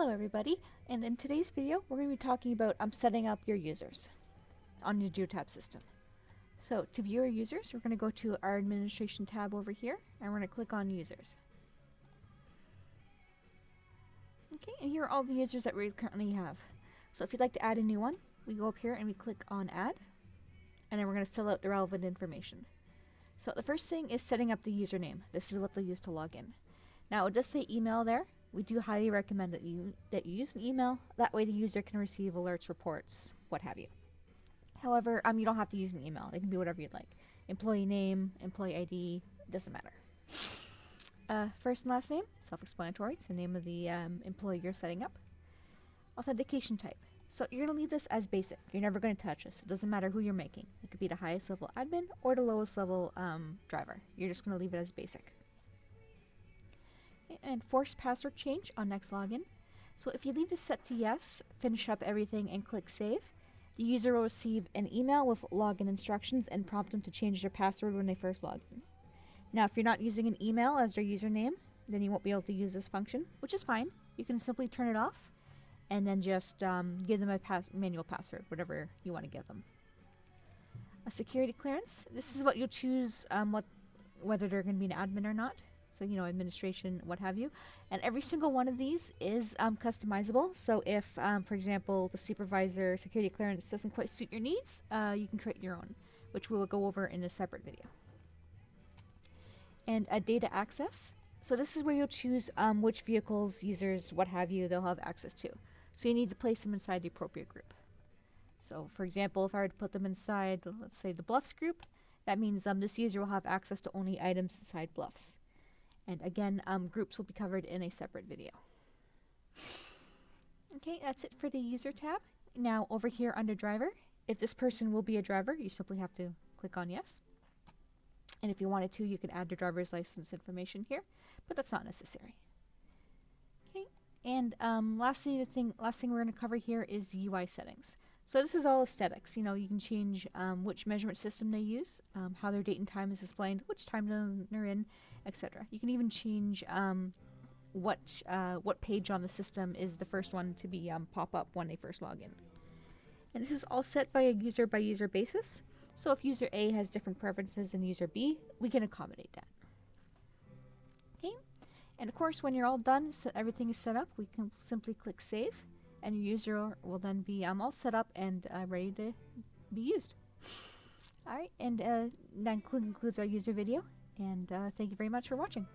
Hello everybody, and in today's video we're going to be talking about setting up your users on your GeoTab system. So to view our users, we're going to go to our administration tab over here and we're going to click on users. Okay, and here are all the users that we currently have. So if you'd like to add a new one, we go up here and we click on add, and then we're going to fill out the relevant information. So the first thing is setting up the username. This is what they'll use to log in. Now it does say email there. We do highly recommend that you use an email. That way the user can receive alerts, reports, what have you. However, you don't have to use an email. It can be whatever you'd like. Employee name, employee ID, doesn't matter. First and last name, self-explanatory. It's the name of the employee you're setting up. Authentication type. So you're going to leave this as basic. You're never going to touch this. It doesn't matter who you're making. It could be the highest level admin or the lowest level driver. You're just going to leave it as basic. And force password change on next login. So if you leave this set to yes, finish up everything and click save, the user will receive an email with login instructions and prompt them to change their password when they first log in. Now if you're not using an email as their username, then you won't be able to use this function, which is fine. You can simply turn it off and then just give them a manual password, whatever you want to give them. A security clearance. This is what you'll choose whether they're going to be an admin or not. So, you know, administration, what have you. And every single one of these is customizable. So if, for example, the supervisor security clearance doesn't quite suit your needs, you can create your own, which we will go over in a separate video. And data access. So this is where you'll choose which vehicles, users, what have you, they'll have access to. So you need to place them inside the appropriate group. So, for example, if I were to put them inside, let's say, the Bluffs group, that means this user will have access to only items inside Bluffs. And again, groups will be covered in a separate video. Okay, that's it for the user tab. Now over here under driver, if this person will be a driver, you simply have to click on yes. And if you wanted to, you could add the driver's license information here, but that's not necessary. Okay, and last thing we're going to cover here is the UI settings. So this is all aesthetics. You know, you can change which measurement system they use, how their date and time is displayed, which time zone they're in, etc. You can even change what page on the system is the first one to be pop up when they first log in. And this is all set by a user basis. So if user A has different preferences than user B, we can accommodate that. Okay, and of course when you're all done, so everything is set up, we can simply click save, and your user will then be all set up and ready to be used. Alright, and that concludes our user video, and thank you very much for watching.